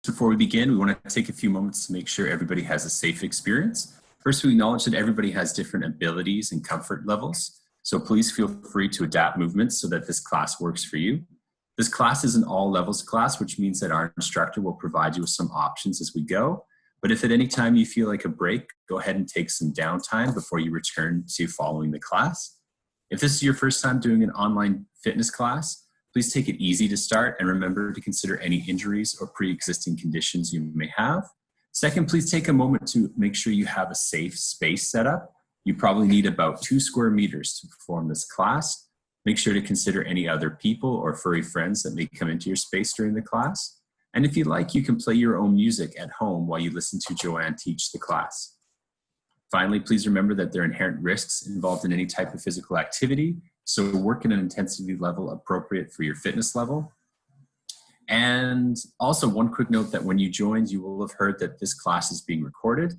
Before we begin, we want to take a few moments to make sure everybody has a safe experience. First, we acknowledge that everybody has different abilities and comfort levels, so please feel free to adapt movements so that this class works for you. This class is an all levels class, which means that our instructor will provide you with some options as we go. But if at any time you feel like a break, go ahead and take some downtime before you return to following the class. If this is your first time doing an online fitness class, please take it easy to start and remember to consider any injuries or pre-existing conditions you may have. Second, please take a moment to make sure you have a safe space set up. You probably need about 2 square meters to perform this class. Make sure to consider any other people or furry friends that may come into your space during the class. And if you like, you can play your own music at home while you listen to Joanne teach the class. Finally, please remember that there are inherent risks involved in any type of physical activity, so work at an intensity level appropriate for your fitness level. And also one quick note that when you joined, you will have heard that this class is being recorded.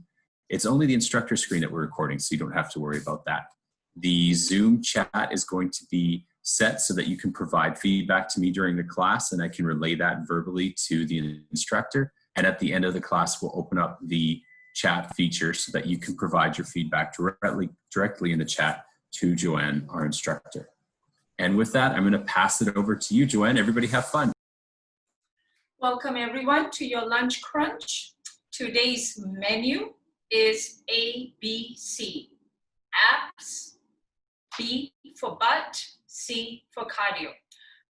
It's only the instructor screen that we're recording, so you don't have to worry about that. The Zoom chat is going to be set so that you can provide feedback to me during the class, and I can relay that verbally to the instructor. And at the end of the class, we'll open up the chat feature so that you can provide your feedback directly in the chat to Joanne, our instructor. And with that, I'm going to pass it over to you, Joanne. Everybody have fun. Welcome everyone to your lunch crunch. Today's menu is ABC. Abs, B for butt, C for cardio.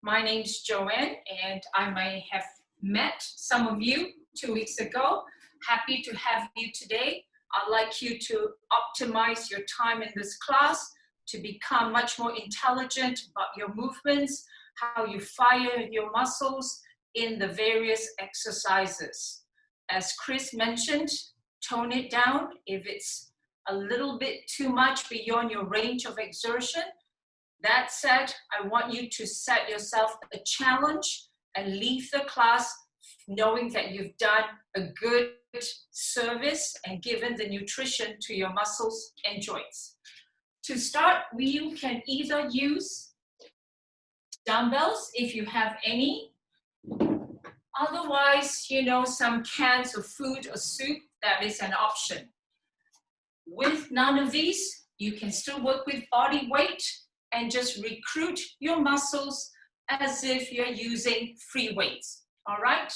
My name's Joanne, and I may have met some of you 2 weeks ago. Happy to have you today. I'd like you to optimize your time in this class to become much more intelligent about your movements, how you fire your muscles in the various exercises. As Chris mentioned, tone it down if it's a little bit too much beyond your range of exertion. That said, I want you to set yourself a challenge and leave the class knowing that you've done a good service and given the nutrition to your muscles and joints. To start, you can either use dumbbells if you have any. Otherwise, some cans of food or soup, that is an option. With none of these, you can still work with body weight and just recruit your muscles as if you're using free weights, all right?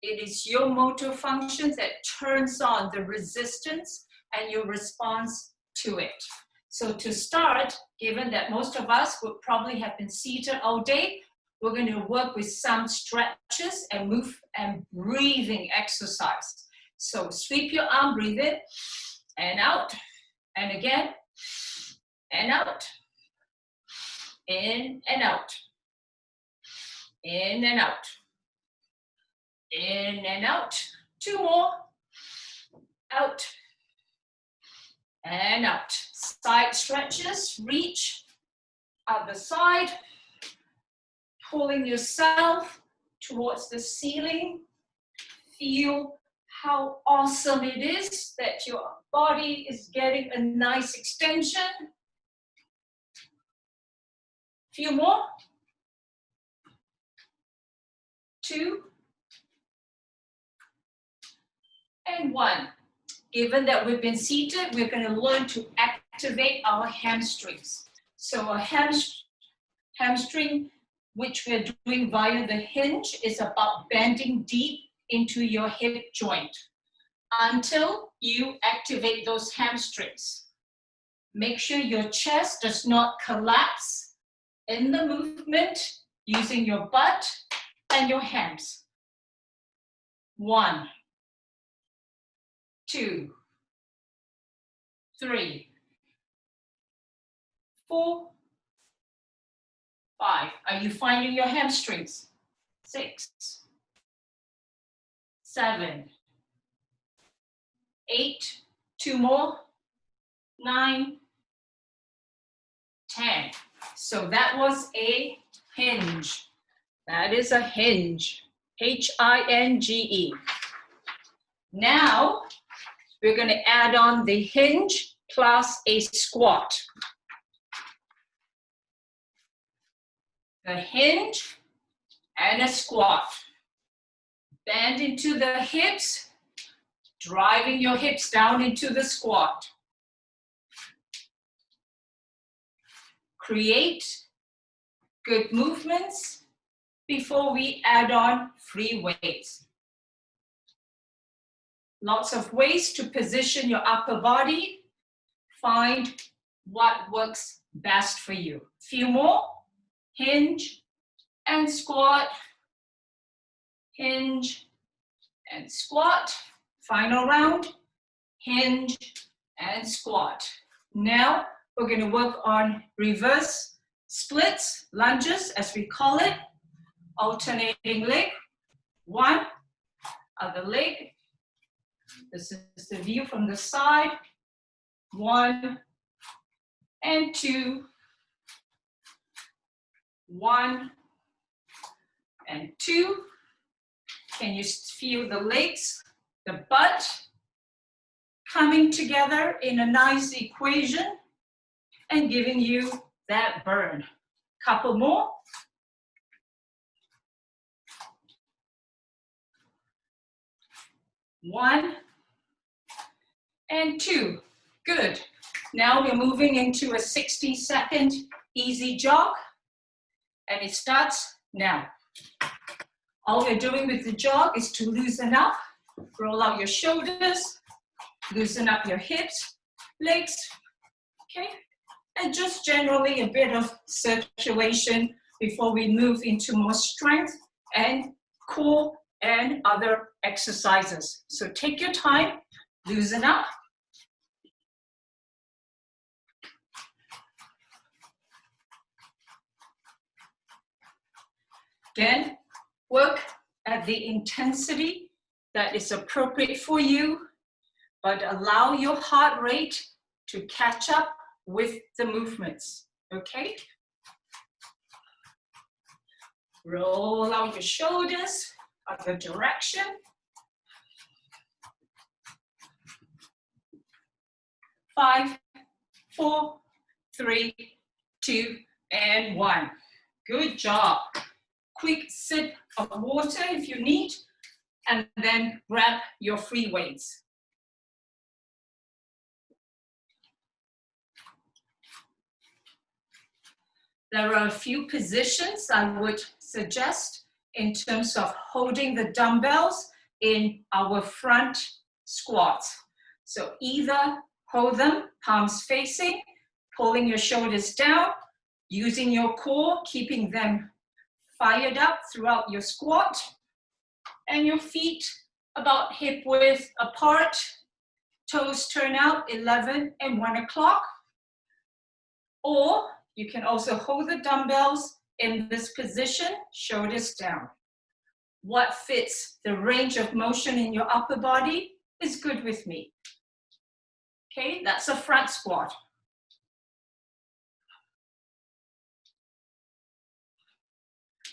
It is your motor function that turns on the resistance and your response to it. So to start, given that most of us would probably have been seated all day, we're going to work with some stretches and move and breathing exercise. So sweep your arm, breathe in and out, and again, and out, in and out, in and out, in and out. 2 more, out, and out. Side stretches, reach, other side, pulling yourself towards the ceiling. Feel how awesome it is that your body is getting a nice extension. Few more. 2 and 1. Given that we've been seated, we're going to learn to activate our hamstrings. So a hamstring, which we're doing via the hinge, is about bending deep into your hip joint until you activate those hamstrings. Make sure your chest does not collapse in the movement using your butt and your hams. 1, 2, 3, 4, 5. Are you finding your hamstrings? 6, 7, 8, 2 more, 9, 10. So that was a hinge. That is a hinge, H-I-N-G-E. Now, we're going to add on the hinge plus a squat. A hinge and a squat. Bend into the hips, driving your hips down into the squat. Create good movements before we add on free weights. Lots of ways to position your upper body. Find what works best for you. Few more. Hinge and squat. Hinge and squat. Final round. Hinge and squat. Now we're going to work on reverse splits, lunges as we call it. Alternating leg. One, other leg. This is the view from the side. 1 and 2. 1 and 2. Can you feel the legs, the butt coming together in a nice equation and giving you that burn? Couple more. One and 2. Good. Now we're moving into a 60-second easy jog, and it starts now. All we're doing with the jog is to loosen up, roll out your shoulders, loosen up your hips, legs, okay? And just generally a bit of circulation before we move into more strength and core and other exercises. So take your time, loosen up. Again, work at the intensity that is appropriate for you, but allow your heart rate to catch up with the movements, okay? Roll out your shoulders, other direction. Five, 4, 3, 2, and 1. Good job. Quick sip of water if you need, and then grab your free weights. There are a few positions I would suggest in terms of holding the dumbbells in our front squats. So either hold them palms facing, pulling your shoulders down, using your core, keeping them fired up throughout your squat, and your feet about hip width apart, toes turn out 11 and 1 o'clock. Or you can also hold the dumbbells in this position, shoulders down. What fits the range of motion in your upper body is good with me. Okay, that's a front squat.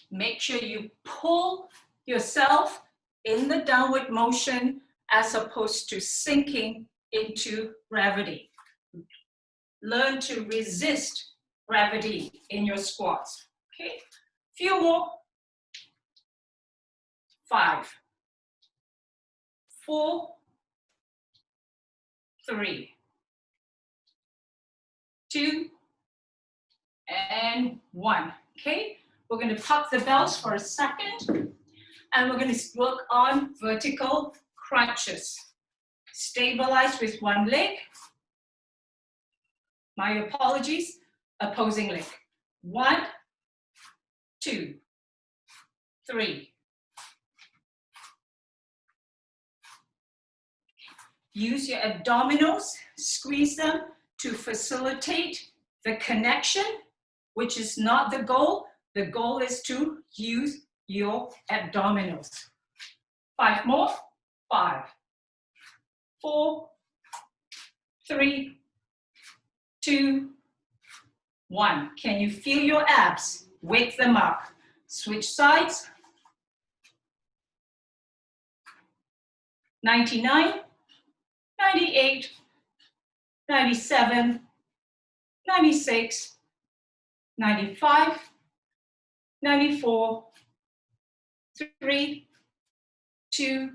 Make sure you pull yourself in the downward motion as opposed to sinking into gravity. Learn to resist gravity in your squats. Okay, few more. 5, 4, 3, 2, and 1. Okay, we're going to pop the bells for a second, and we're going to work on vertical crunches. Stabilize with one leg. My apologies, opposing leg. 1, 2, 3. Use your abdominals, squeeze them to facilitate the connection, which is not the goal. The goal is to use your abdominals. 5 more. 5, 4, 3, 2, 1. Can you feel your abs? Wake them up. Switch sides. 99, 98, 97, 96, 95, 94, 3, 2,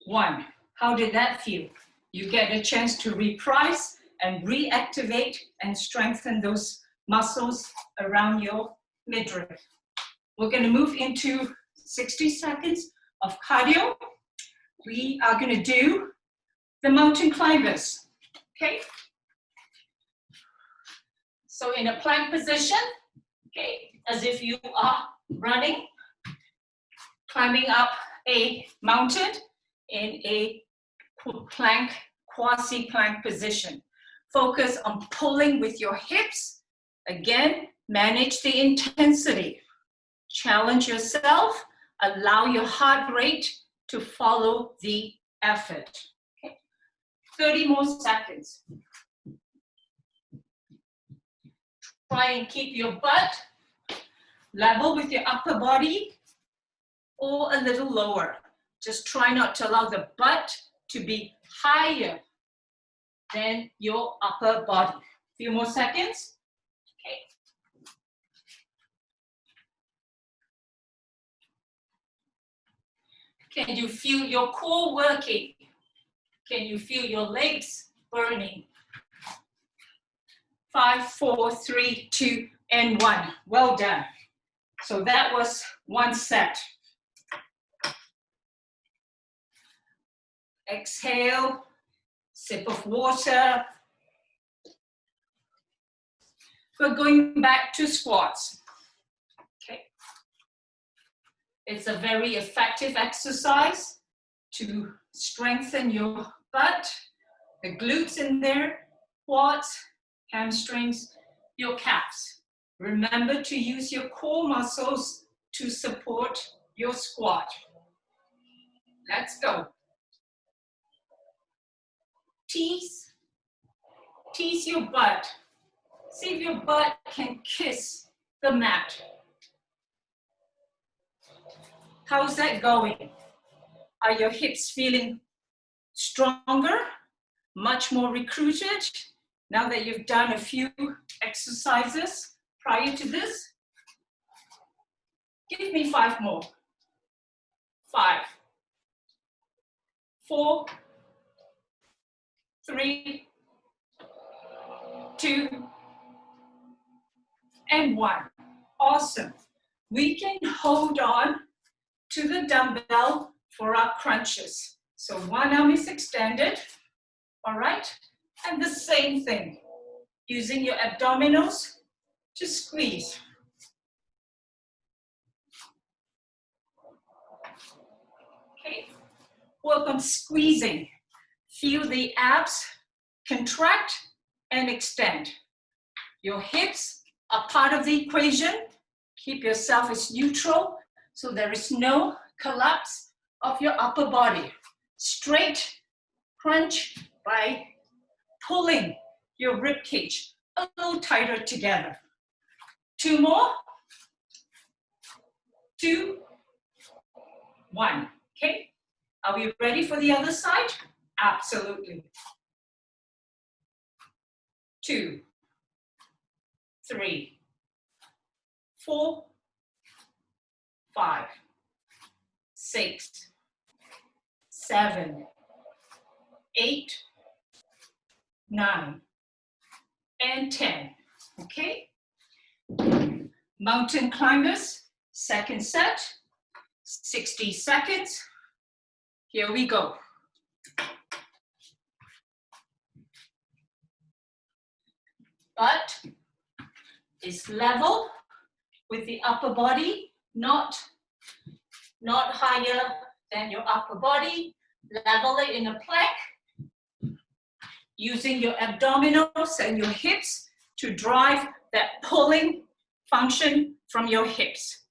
1. How did that feel? You get a chance to reprise and reactivate and strengthen those muscles around your midriff. We're going to move into 60 seconds of cardio. We are going to do the mountain climbers, okay? So in a plank position, okay, as if you are running, climbing up a mountain in a plank, quasi-plank position. Focus on pulling with your hips. Again, manage the intensity. Challenge yourself. Allow your heart rate to follow the effort. Okay. 30 more seconds. Try and keep your butt level with your upper body or a little lower. Just try not to allow the butt to be higher than your upper body. Few more seconds. Okay. Can you feel your core working? Can you feel your legs burning? 5, 4, 3, 2, and 1. Well done. So that was one set. Exhale, sip of water. We're going back to squats. Okay. It's a very effective exercise to strengthen your butt, the glutes in there, quads, hamstrings, your calves. Remember to use your core muscles to support your squat. Let's go. Tease your butt. See if your butt can kiss the mat. How's that going? Are your hips feeling stronger, much more recruited, now that you've done a few exercises prior to this? Give me 5 more. 5, 4, 3, 2, and 1. Awesome. We can hold on to the dumbbell for our crunches. So one arm is extended, all right? And the same thing, using your abdominals to squeeze. Okay, work on squeezing. Feel the abs contract and extend. Your hips are part of the equation. Keep yourself as neutral so there is no collapse of your upper body. Straight crunch by pulling your rib cage a little tighter together. 2 more. 2, 1. Okay, are we ready for the other side? Absolutely. 2, 3, 4, 5, 6, 7, 8, 9, and 10. Okay? Mountain climbers, second set, 60 seconds. Here we go. Butt is level with the upper body, not higher than your upper body. Level it in a plank, using your abdominals and your hips to drive that pulling function from your hips.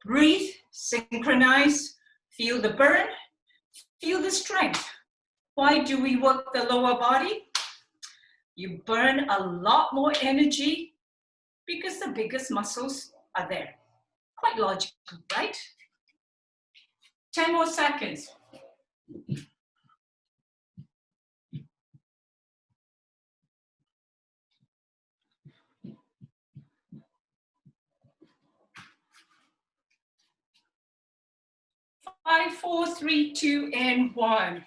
Breathe, synchronize, feel the burn, feel the strength. Why do we work the lower body? You burn a lot more energy because the biggest muscles are there. Quite logical, right? 10 more seconds. Five, 4, 3, 2, and 1.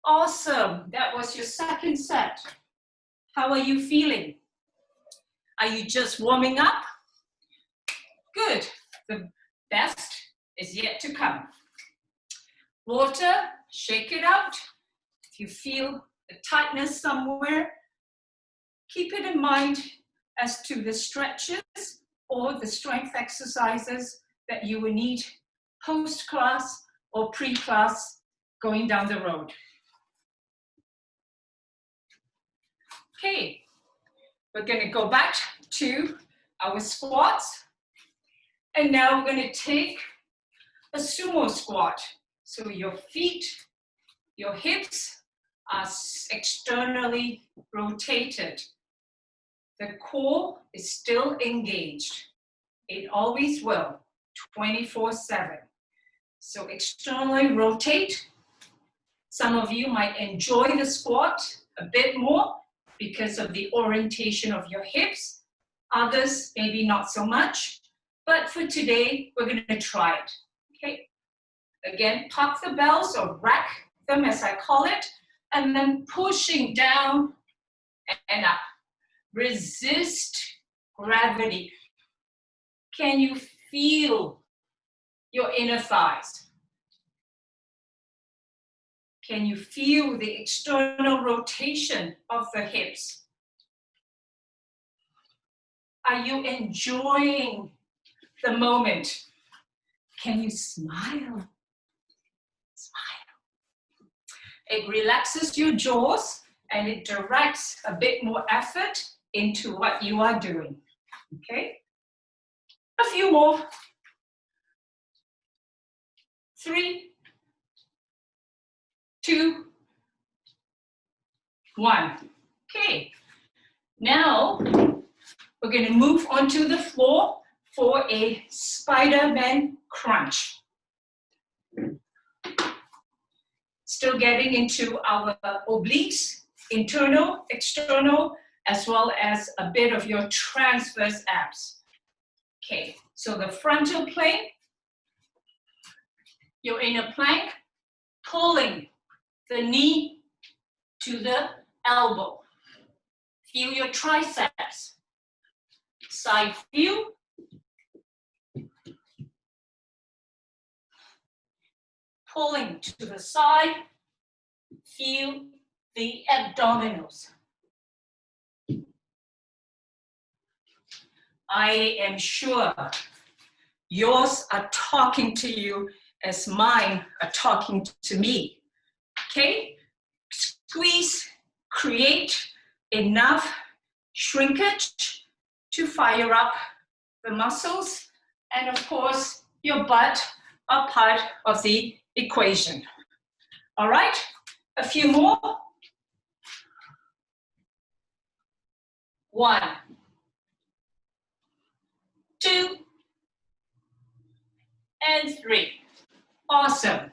Awesome. That was your second set. How are you feeling? Are you just warming up? Good. The best is yet to come. Water, shake it out. If you feel the tightness somewhere, keep it in mind as to the stretches or the strength exercises that you will need post-class or pre-class going down the road. Okay, we're going to go back to our squats. And now we're going to take a sumo squat. So your feet, your hips are externally rotated. The core is still engaged. It always will, 24/7. So externally rotate. Some of you might enjoy the squat a bit more because of the orientation of your hips. Others, maybe not so much. But for today, we're going to try it. Okay? Again, pop the bells or rack them as I call it, and then pushing down and up. Resist gravity. Can you feel your inner thighs? Can you feel the external rotation of the hips? Are you enjoying the moment? Can you smile? Smile. It relaxes your jaws and it directs a bit more effort into what you are doing. Okay? A few more. 3, 2, 1. Okay. Now we're going to move onto the floor for a Spider-Man crunch. Still getting into our obliques, internal, external, as well as a bit of your transverse abs. Okay, so the frontal plane, you're in a plank, pulling the knee to the elbow. Feel your triceps. Side view. Pulling to the side. Feel the abdominals. I am sure yours are talking to you as mine are talking to me. Okay? Squeeze, create enough shrinkage to fire up the muscles, and of course, your butt are part of the equation. All right? A few more. 1, 2, and 3. Awesome.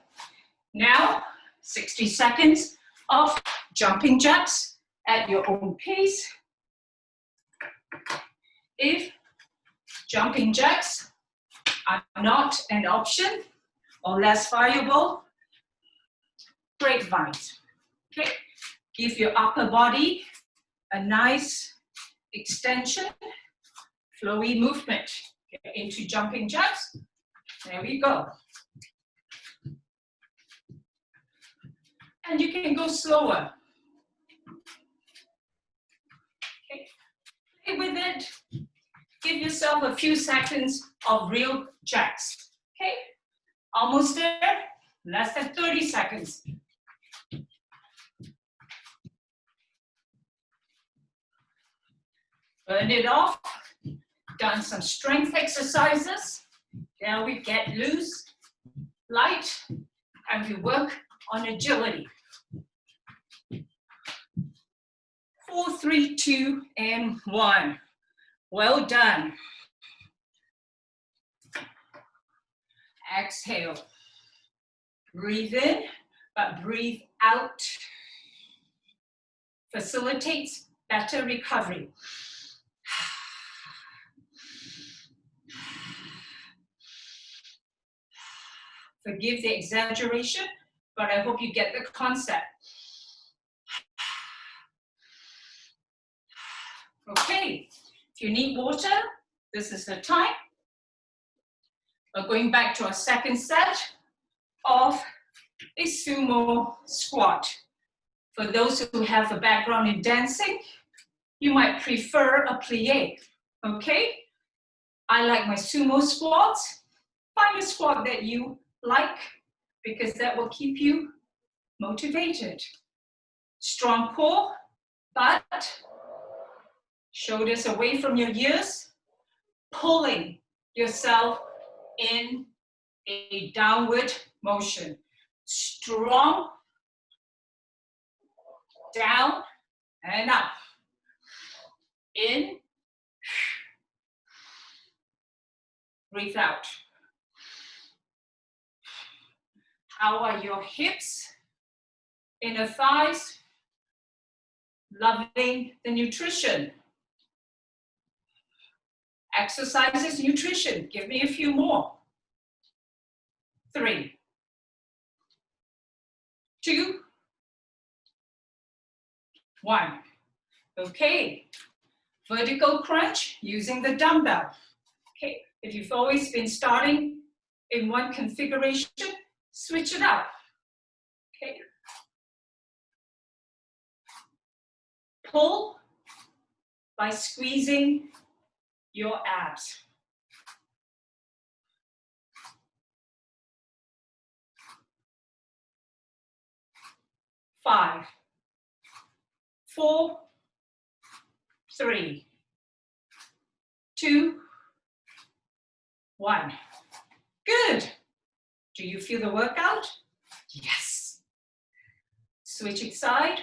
Now, 60 seconds of jumping jacks at your own pace. If jumping jacks are not an option or less viable, grapevines. Okay, give your upper body a nice extension, flowy movement. Get into jumping jacks. There we go. And you can go slower. Okay, play with it. Give yourself a few seconds of real jacks. Okay, almost there. Less than 30 seconds. Burn it off. Done some strength exercises. Now we get loose, light, and we work on agility. 4, 3, 2, and 1. Well done. Exhale. Breathe in, but breathe out. Facilitates better recovery. Forgive the exaggeration, but I hope you get the concept. Okay, if you need water, this is the time. We're going back to our second set of a sumo squat. For those who have a background in dancing, you might prefer a plie, okay? I like my sumo squats. Find a squat that you like, because that will keep you motivated. Strong core, but shoulders away from your ears, pulling yourself in a downward motion. Strong, down and up. In, breathe out. How are your hips, inner thighs? Loving the nutrition. Exercises, nutrition. Give me a few more. 3, 2, 1. Okay. Vertical crunch using the dumbbell. Okay. If you've always been starting in one configuration, switch it up. Okay. Pull by squeezing your abs. 5, 4, 3, 2, 1. Good. Do you feel the workout? Yes. Switching side.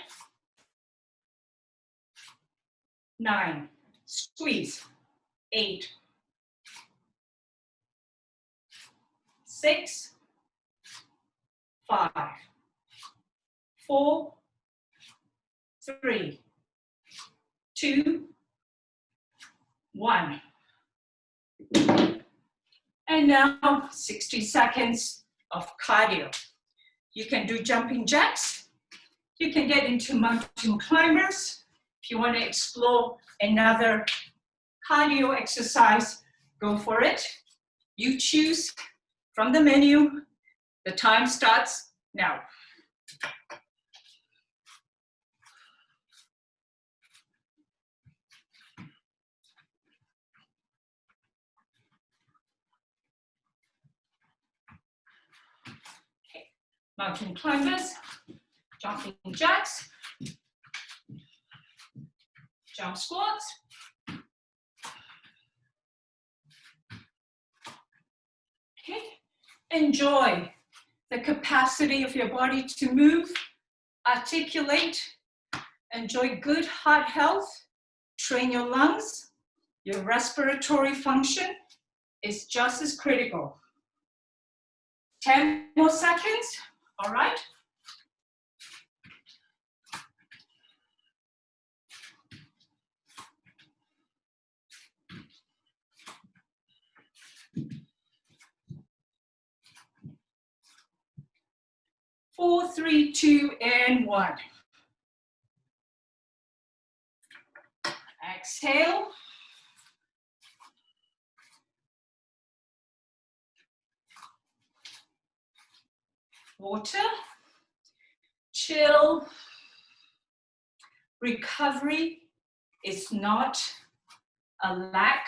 9, squeeze. 8, 6, 5, 4, 3, 2, 1. And now 60 seconds of cardio. You can do jumping jacks. You can get into mountain climbers. If you want to explore another cardio exercise, go for it. You choose from the menu. The time starts now. Okay. Mountain climbers, jumping jacks, jump squats. Okay. Enjoy the capacity of your body to move, articulate, enjoy good heart health, train your lungs. Your respiratory function is just as critical. 10 more seconds, all right? Four, 3, 2, and 1. Exhale. Water. Chill. Recovery is not a lack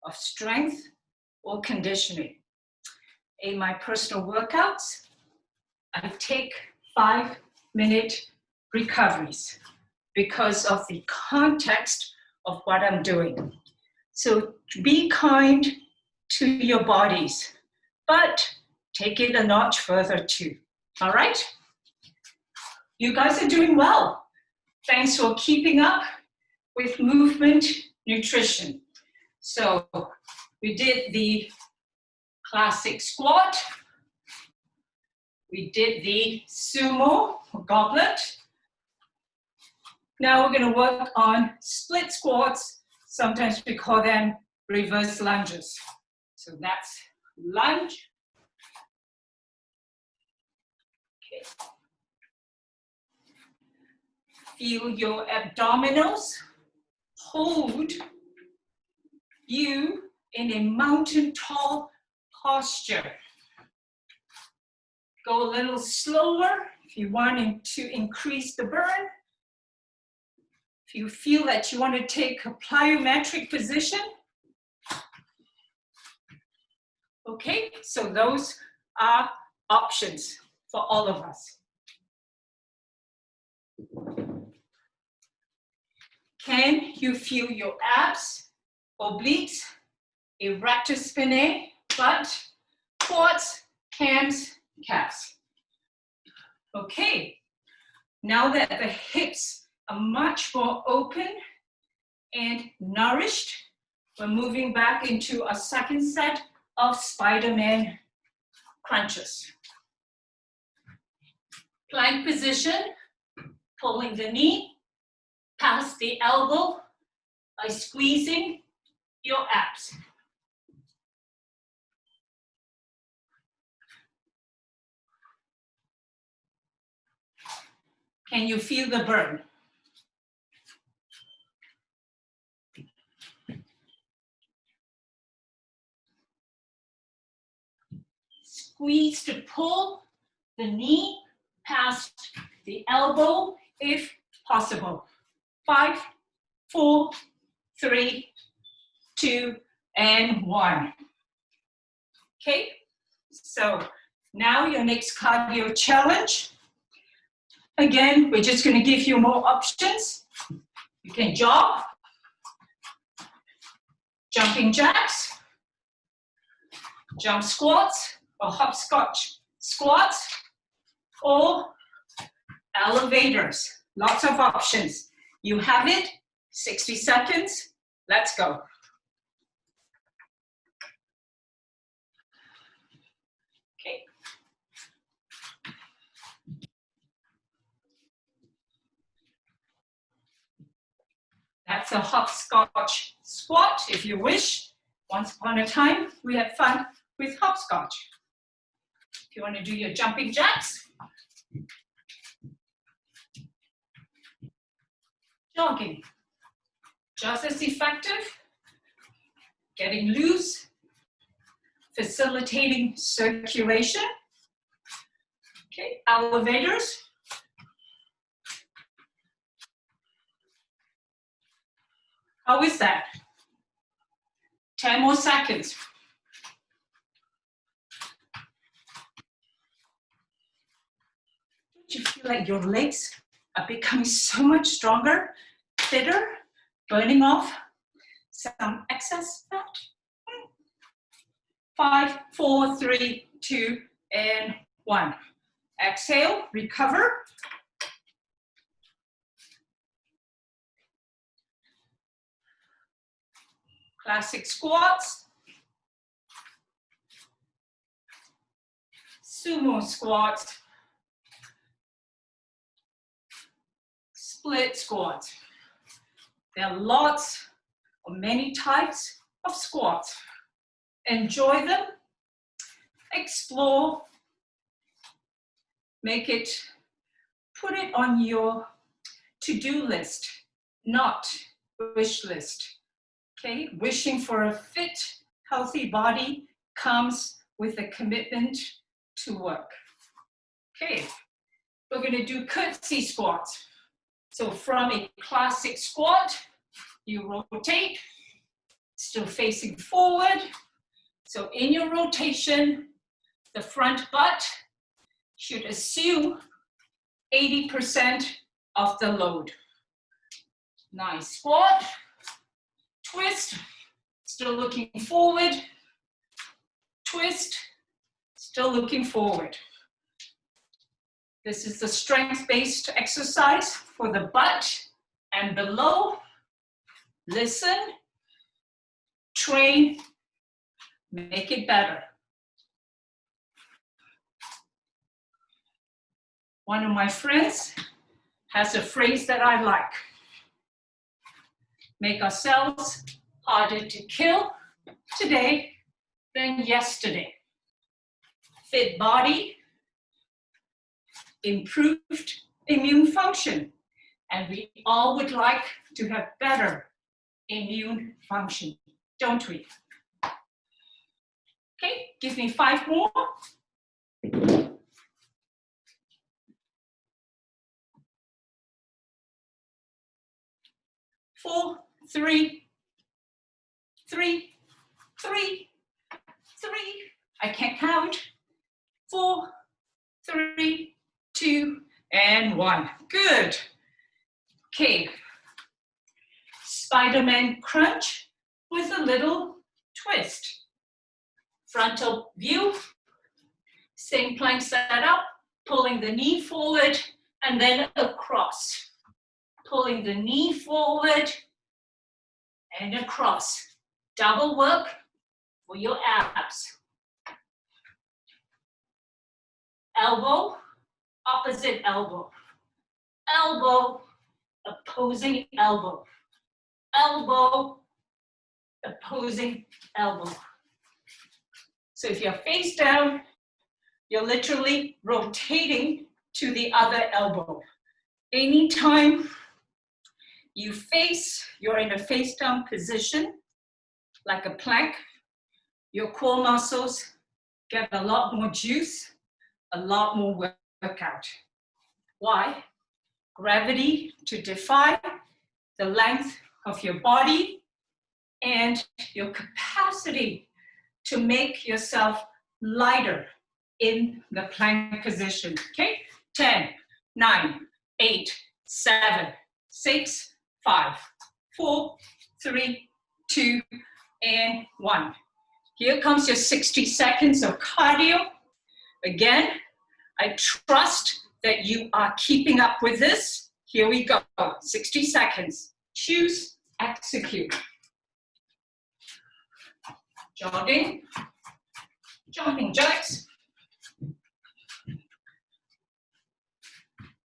of strength or conditioning. In my personal workouts, I take 5-minute recoveries because of the context of what I'm doing. So be kind to your bodies, but take it a notch further too. All right? You guys are doing well. Thanks for keeping up with movement nutrition. So we did the classic squat. We did the sumo goblet. Now we're going to work on split squats. Sometimes we call them reverse lunges. So that's lunge, Okay. Feel your abdominals. Hold you in a mountain tall posture. Go a little slower if you want to increase the burn. If you feel that you want to take a plyometric position. Okay, so those are options for all of us. Can you feel your abs, obliques, erector spinae, butt, quads, cams, calves? Okay, now that the hips are much more open and nourished, we're moving back into a second set of Spider-Man crunches. Plank position, pulling the knee past the elbow by squeezing your abs. Can you feel the burn? Squeeze to pull the knee past the elbow if possible. 5, 4, 3, 2, and 1. Okay, so now your next cardio challenge. Again, we're just going to give you more options. You can jog, jumping jacks, jump squats, or hopscotch squats, or elevators. Lots of options. You have it, 60 seconds, let's go. Okay. That's a hopscotch squat, if you wish. Once upon a time, we had fun with hopscotch. If you want to do your jumping jacks, jogging, just as effective, getting loose, facilitating circulation. Okay, elevators. How is that? 10 more seconds. Do you feel like your legs are becoming so much stronger, fitter, burning off some excess fat? 5, 4, 3, 2, and 1. Exhale, recover. Classic squats. Sumo squats. Split squats. There are lots or many types of squats. Enjoy them, explore, make it, put it on your to-do list, not wish list. Okay, wishing for a fit, healthy body comes with a commitment to work. Okay, we're going to do curtsy squats. So from a classic squat, you rotate, still facing forward. So in your rotation, the front butt should assume 80% of the load. Nice squat, twist, still looking forward, twist, still looking forward. This is the strength-based exercise for the butt and below. Listen, train, make it better. One of my friends has a phrase that I like. Make ourselves harder to kill today than yesterday. Fit body, improved immune function. And we all would like to have better immune function, don't we? Okay, give me 5 more. 4, 3, 3, 3, 3. I can't count. 4, 3, 2, and 1. Good. Okay. Spider-Man crunch with a little twist. Frontal view. Same plank setup. Pulling the knee forward and then across. Pulling the knee forward and across. Double work for your abs. Elbow, opposite elbow. Elbow, opposing elbow. Elbow, opposing elbow. So if you're face down, you're literally rotating to the other elbow. Anytime you're in a face down position, like a plank, your core muscles get a lot more juice, a lot more workout. Why? Gravity to defy the length of your body and your capacity to make yourself lighter in the plank position. Okay? 10, 9, 8, 7, 6, 5, 4, 3, 2, and 1. Here comes your 60 seconds of cardio. Again, I trust that you are keeping up with this. Here we go. 60 seconds. Choose, execute. Jogging. Jumping jacks.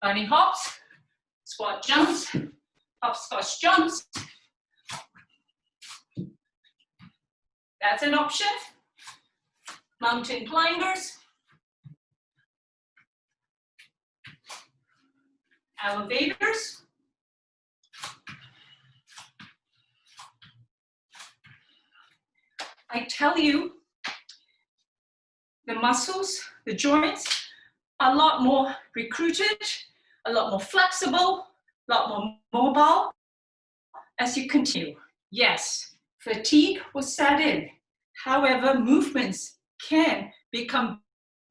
Bunny hops. Squat jumps. Hopscotch jumps. That's an option. Mountain climbers. Elevators. I tell you, the muscles, the joints, are a lot more recruited, a lot more flexible, a lot more mobile as you continue. Yes, fatigue will set in. However, movements can become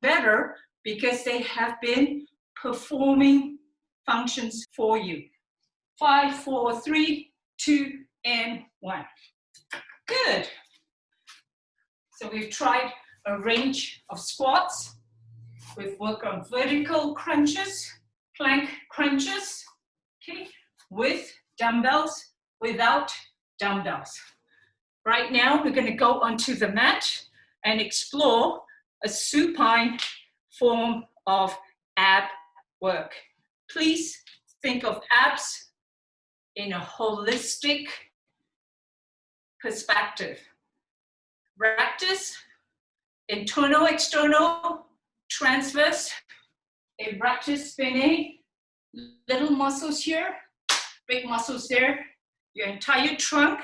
better because they have been performing functions for you. 5, 4, 3, 2, and 1. Good. So we've tried a range of squats. We've worked on vertical crunches, plank crunches, okay, with dumbbells, without dumbbells. Right now, we're going to go onto the mat and explore a supine form of ab work. Please think of abs in a holistic perspective. Rectus, internal, external, transverse, erectus spinae, little muscles here, big muscles there. Your entire trunk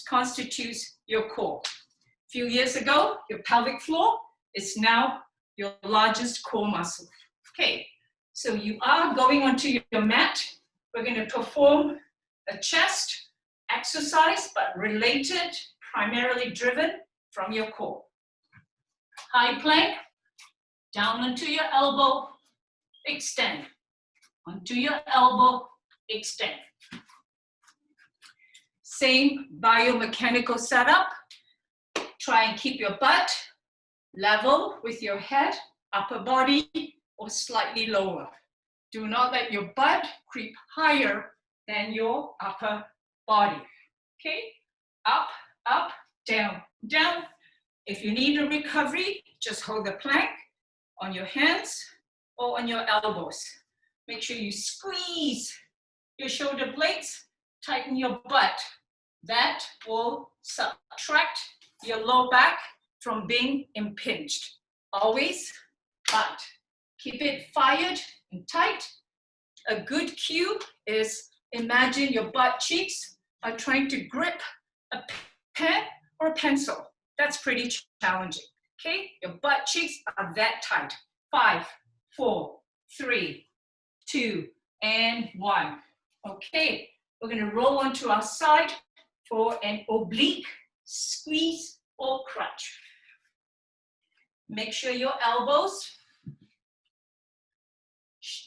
constitutes your core. A few years ago, your pelvic floor is now your largest core muscle. Okay, so you are going onto your mat. We're going to perform a chest exercise, but related, primarily driven from your core. High plank, down onto your elbow, extend. Onto your elbow, extend. Same biomechanical setup. Try and keep your butt level with your head, upper body, or slightly lower. Do not let your butt creep higher than your upper body. Okay? Up, up, down, down. If you need a recovery, just hold the plank on your hands or on your elbows. Make sure you squeeze your shoulder blades, tighten your butt. That will subtract your low back from being impinged. Always, but Keep it fired and tight. A good cue is imagine your butt cheeks are trying to grip a pen or a pencil. That's pretty challenging, okay? Your butt cheeks are that tight. 5, 4, 3, 2, and 1. Okay, we're gonna roll onto our side for an oblique squeeze or crutch. Make sure your elbows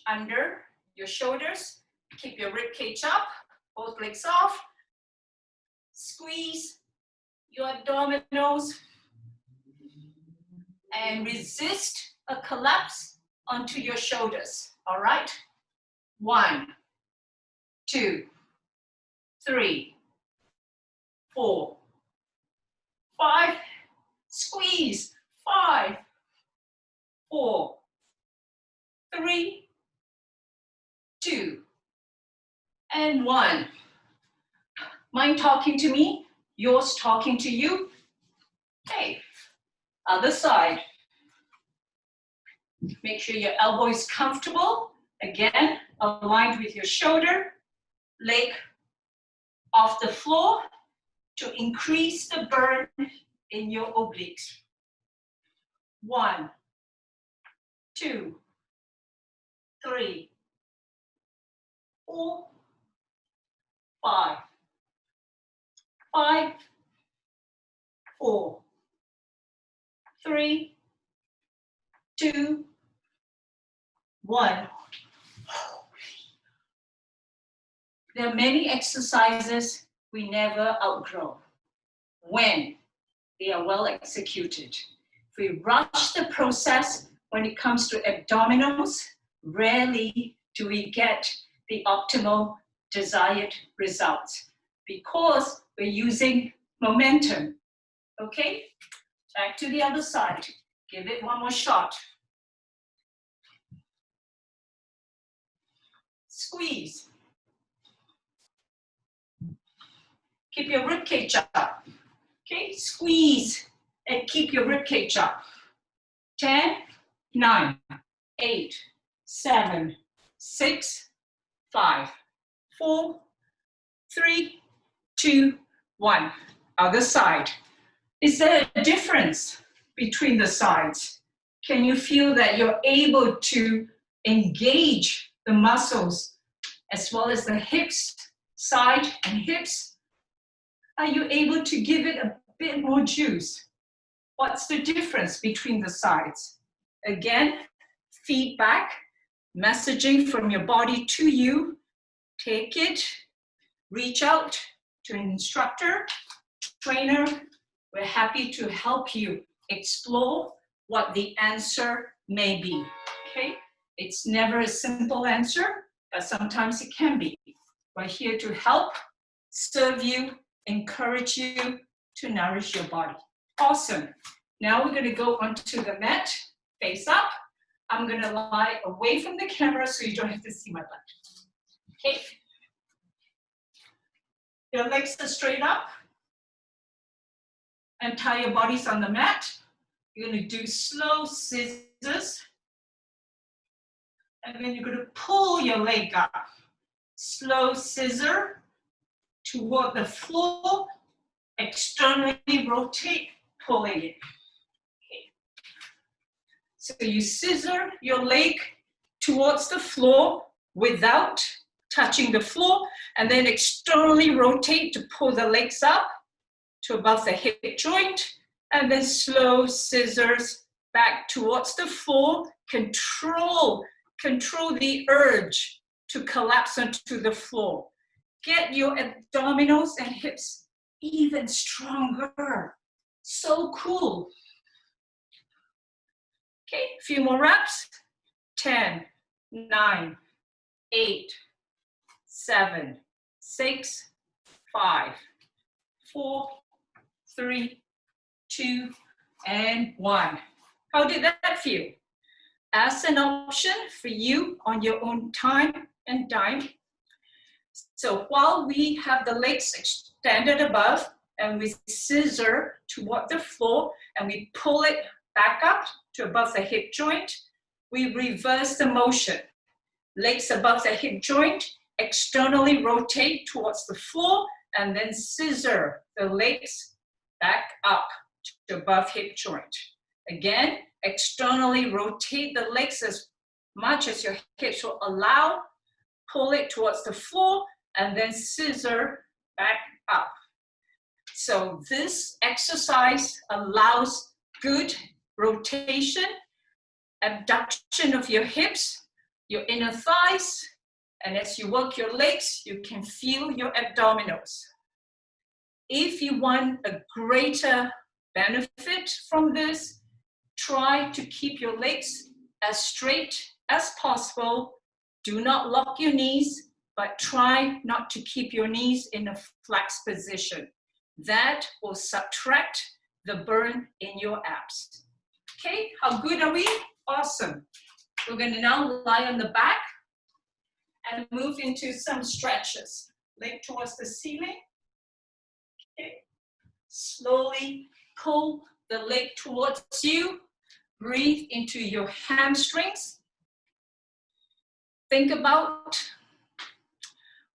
under your shoulders. Keep your rib cage up, both legs off. Squeeze your abdominals and resist a collapse onto your shoulders. All right? 1, 2, 3, 4, 5. Squeeze. 5, 4, 3, 2, and 1. Mine talking to me, yours talking to you. Okay, other side. Make sure your elbow is comfortable. Again, aligned with your shoulder, leg off the floor to increase the burn in your obliques. 1, 2, 3, 4, 5, 5, 4, 3, 2, 1. There are many exercises we never outgrow when they are well executed. If we rush the process when it comes to abdominals, rarely do we get the optimal desired results because we're using momentum. Okay, back to the other side. Give it one more shot. Squeeze. Keep your rib cage up. Okay, squeeze and keep your rib cage up. 10, 9, 8, 7, 6, 5, 4, 3, 2, 1. Other side. Is there a difference between the sides? Can you feel that you're able to engage the muscles as well as the hips, side and hips? Are you able to give it a bit more juice? What's the difference between the sides? Again, feedback, messaging from your body to you. Take it, reach out to an instructor, trainer. We're happy to help you explore what the answer may be, okay? It's never a simple answer, but sometimes it can be. We're here to help, serve you, encourage you to nourish your body. Awesome. Now we're gonna go onto the mat, face up. I'm gonna lie away from the camera so you don't have to see my butt. Okay. Your legs are straight up. Entire body's on the mat. You're gonna do slow scissors. And then you're gonna pull your leg up. Slow scissor toward the floor. Externally rotate, pulling it. Okay. So you scissor your leg towards the floor without touching the floor, and then externally rotate to pull the legs up to above the hip joint, and then slow scissors back towards the floor. Control the urge to collapse onto the floor. Get your abdominals and hips even stronger. So cool. Okay, a few more reps. 10, 9, 8, 7, 6, 5, 4, 3, 2, and 1. How did that feel? As an option for you on your own time and dime. So while we have the legs extended above and we scissor toward the floor and we pull it back up to above the hip joint, we reverse the motion. Legs above the hip joint, externally rotate towards the floor, and then scissor the legs back up to above hip joint. Again, externally rotate the legs as much as your hips will allow, pull it towards the floor, and then scissor back up. So this exercise allows good rotation, abduction of your hips, your inner thighs, and as you work your legs, you can feel your abdominals. If you want a greater benefit from this, try to keep your legs as straight as possible. Do not lock your knees, but try not to keep your knees in a flex position. That will subtract the burn in your abs. Okay, how good are we? Awesome. We're going to now lie on the back and move into some stretches. Leg towards the ceiling. Okay. Slowly pull the leg towards you. Breathe into your hamstrings. Think about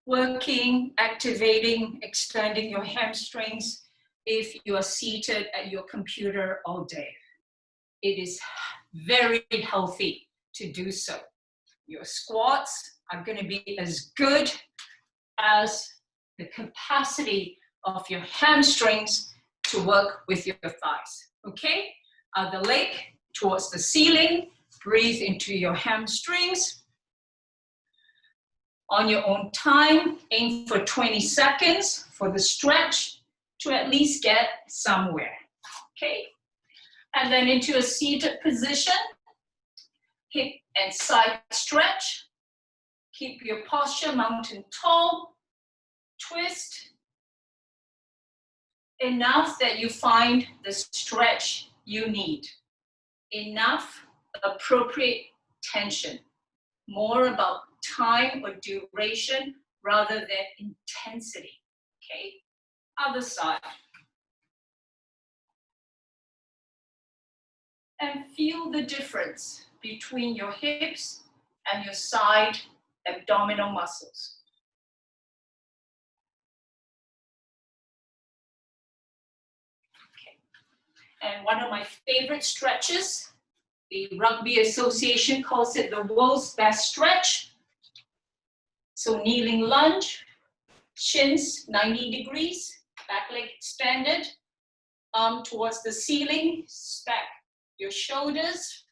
working, activating, extending your hamstrings if you are seated at your computer all day. It is very healthy to do so. Your squats are going to be as good as the capacity of your hamstrings to work with your thighs. Okay? Other leg towards the ceiling. Breathe into your hamstrings. On your own time, aim for 20 seconds for the stretch to at least get somewhere. Okay? And then into a seated position. Hip and side stretch. Keep your posture mountain tall. Twist. Enough that you find the stretch you need. Enough appropriate tension. More about time or duration rather than intensity. Okay? Other side. And feel the difference between your hips and your side abdominal muscles. Okay. And one of my favorite stretches, the Rugby Association calls it the world's best stretch. So kneeling lunge, shins 90 degrees, back leg extended, arm towards the ceiling, stack your shoulders,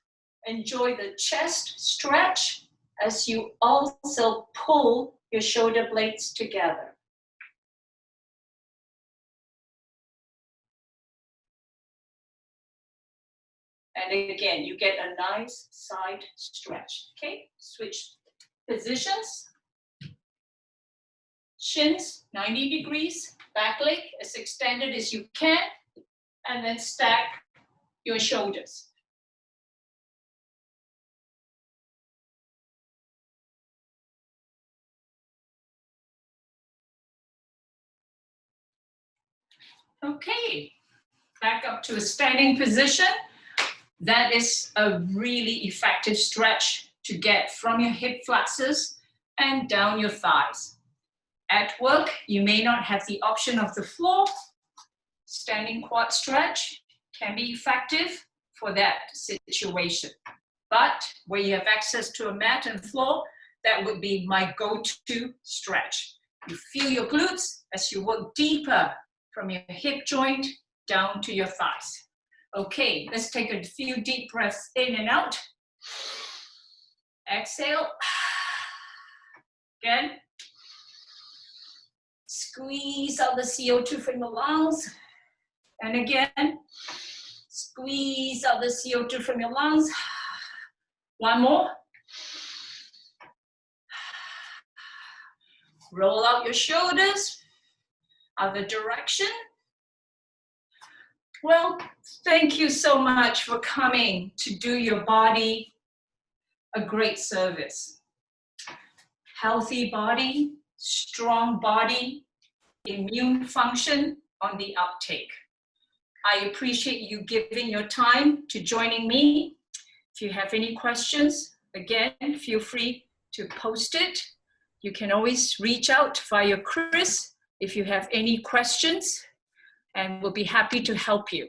enjoy the chest stretch as you also pull your shoulder blades together. And again, you get a nice side stretch. Okay, switch positions. Shins 90 degrees, back leg as extended as you can, and then stack your shoulders. Okay, back up to a standing position. That is a really effective stretch to get from your hip flexors and down your thighs. At work, you may not have the option of the floor. Standing quad stretch can be effective for that situation. But where you have access to a mat and floor, that would be my go-to stretch. You feel your glutes as you work deeper from your hip joint down to your thighs. Okay, let's take a few deep breaths in and out. Exhale. Again. Squeeze out the CO2 from the lungs. And again, squeeze out the CO2 from your lungs. One more. Roll out your shoulders. Other direction. Well, thank you so much for coming to do your body a great service. Healthy body, strong body, immune function on the uptake. I appreciate you giving your time to joining me. If If you have any questions, again, feel free to post it. You can always reach out via Chris if you have any questions, and we'll be happy to help you.